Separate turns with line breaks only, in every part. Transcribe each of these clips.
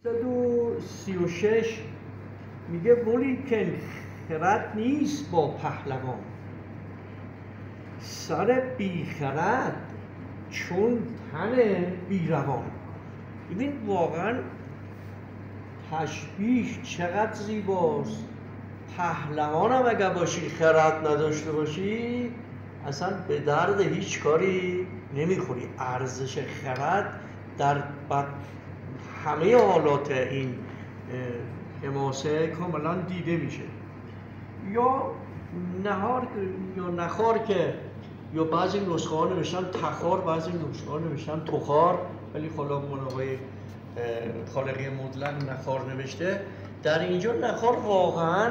136 میگه ولیکن خرد نیست با پهلوان، سر بیخرد چون تن بیروان. ببین واقعا تشبیه چقدر زیباست. پهلوان هم اگر باشی خرد نداشته باشی اصلا به درد هیچ کاری نمیخوری. ارزش خرد در همه حالات این حماسه کاملا دیده میشه. یا نهار یا نخار که یا بعضی نسخه ها نوشتن تخار، بعضی نسخه ها نوشتن تخار، ولی خلا آقای خالقی مطلق نخار نوشته. در اینجا نخار واقعا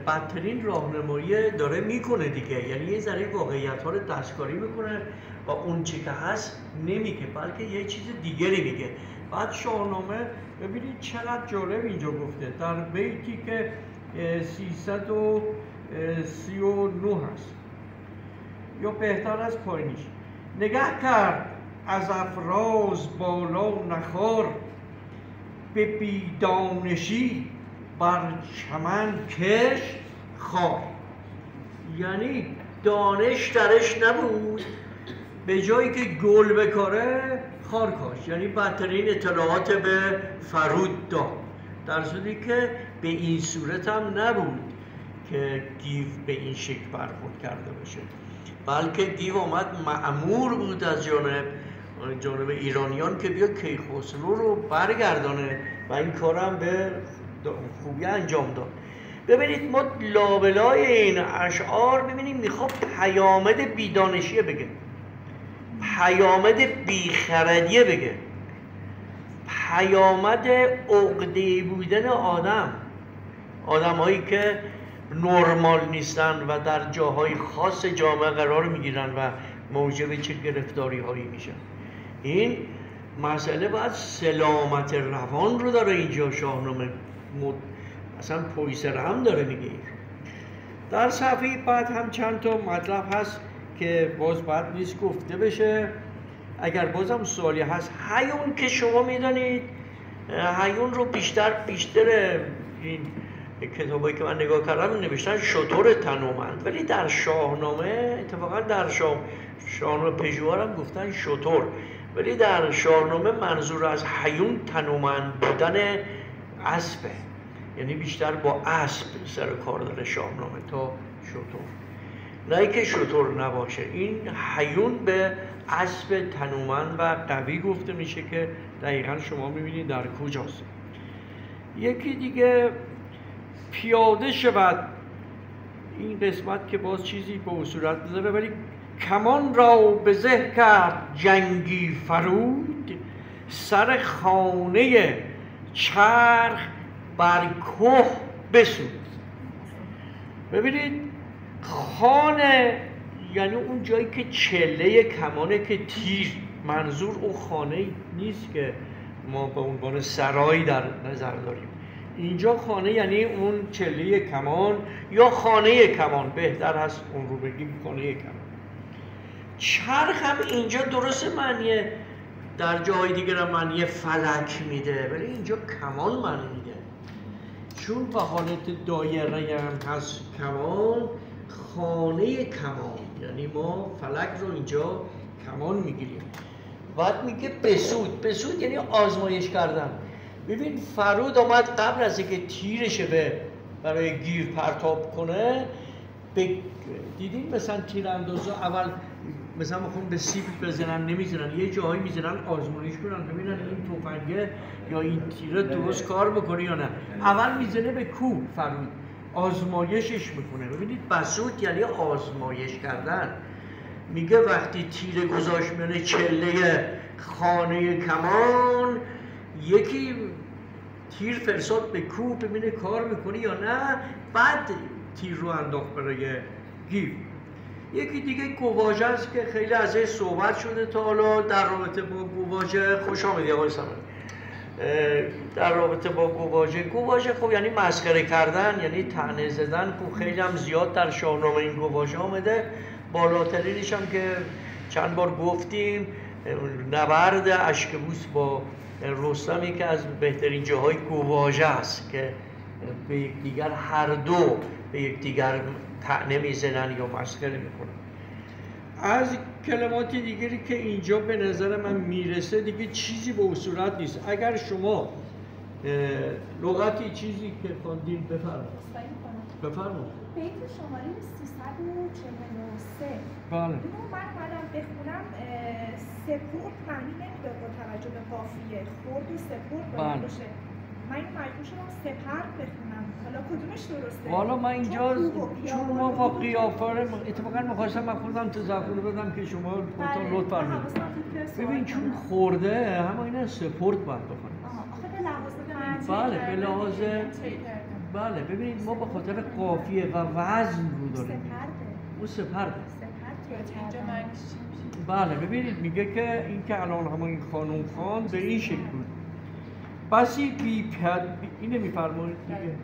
بدترین راهنمایی داره میکنه دیگه، یعنی یه ذره واقعیت ها رو دستکاری میکنه و اون چی که هست نمیگه بلکه یه چیز دیگری میگه. بعد شاهنامه ببینید چقدر جالب اینجا گفته در بیتی که 339 هست یا بهتر از پایینیش. نگه کرد از افراز بالا نخار، به بیدانشی بر چمن کش خار. یعنی دانش درش نبود، به جایی که گل بکاره خار کاشت. یعنی بدترین اطلاعات به فرود داد، در صورتی که به این صورت هم نبود که گیو به این شکل برخورد کرده باشه، بلکه گیو آمد مأمور بود از جانب ایرانیان که بیا کیخسرو رو برگردانه و این کار هم به خوبی انجام داد. ببینید ما لابلای این اشعار ببینیم میخواد پیامد بیدانشیه بگه، پیامد بیخردیه بگه، پیامد عقده‌ای بودن آدم‌هایی که نرمال نیستن و در جاهای خاص جامعه قرار میگیرن و موجب چه گرفتاری هایی میشن. این مسئله باید سلامت روان رو داره اینجا شاهنامه اصلا پویسر هم داره میگه. در صفحه بعد هم چند تا مطلب هست که باز باید نیست گفته بشه. اگر بازم سوالی هست، هیون که شما میدانید هیون رو بیشتر این کتابایی که من نگاه کردم نوشتن شتر تنومند، ولی در شاهنامه اتفاقا در شاهنامه پژوهر هم گفتن شتر، ولی در شاهنامه منظور از هیون تنومند بودن اسبه، یعنی بیشتر با اسب سر کار داره شاهنامه تا شتر. نه که شتر نباشه، این هیون به اسب تنومند و قوی گفته میشه که دقیقا شما میبینید در کجاست. یکی دیگه پیاده شود، این قسمت که باز چیزی به صورت داره، ولی کمان را به زه کرد جنگی فرود، سر خانه چرخ بر که بسود. ببینید خانه یعنی اون جایی که چله کمانه که تیر، منظور اون خانه نیست که ما به عنوان سرای در نظر داریم. اینجا خانه یعنی اون چله کمان یا خانه کمان، بهتر هست اون رو بگیم خانه کمان. چرخ هم اینجا درست معنی، در جای دیگر هم معنی فلک میده، ولی اینجا کمان معنی میده، چون به حالت دایره هم هست کمان، خانه کمان، یعنی ما فلک رو اینجا کمان میگیریم. بعد میگه بسود یعنی آزمایش کردن. ببین فرود آمد قبل از اینکه تیرش برای گیو پرتاب کنه، دیدین مثلا تیراندازا اول مثلا میخوان به سیب بزنن نمیزنن، یه جایی میزنن آزمایش کنن ببینن این تفنگه یا این تیره درست کار میکنه یا نه. اول میزنه به کوه فرود، آزمایشش میکنه. ببینید بسود یعنی آزمایش کردن. میگه وقتی تیر گذاشت میانه چله خانه کمان، یکی تیر فرستاد به کوه ببینه کار میکنه یا نه، بعد تیر رو انداخت برای گیو. یکی دیگه گواژه است که خیلی ازش صحبت شده تا حالا در رابطه با گواژه. خوش آمدی آقای سمن. در رابطه با گواژه خب یعنی مسخره کردن، یعنی طعنه زدن. خب خیلی هم زیاد در شاهنامه این گواژه آمده. بالاترینش هم که چند بار گفتیم نبرد اشکبوس با رستم یکی از بهترین جاهای گواژه است که به یکدیگر هر دو به یکدیگر طعنه میزنن یا مسخره میکنن. از کلمات دیگری که اینجا به نظر من میرسه دیگه چیزی به اون صورت نیست. اگر شما لغتی چیزی که خوندین بفرمایید.
بیت شماره 343
بله.
اینو من اومدم بخونم. سپورت معنی نمیده با توجه به قافیه، خورد و سپورت باید باشه. من اینو مجبور شدم سپرد بخونم. حالا کدومش درسته؟
والا من اینجا چون ما با قیافه اتفاقا می‌خواستم من خودم تذکر بدم که شما خودتون لطف فرمایید. ببین چون خورده همه اینا سپورت باید بخونیم.
آخه به لحاظ
بله به لحاظ بله ببینید ما به خاطر قافیه و وزن رو داریم. او سپرده. بله ببینید میگه که این که الان همون خانم خان به این شکل بود. بسی بی پد اینه میفرمایید دیگه.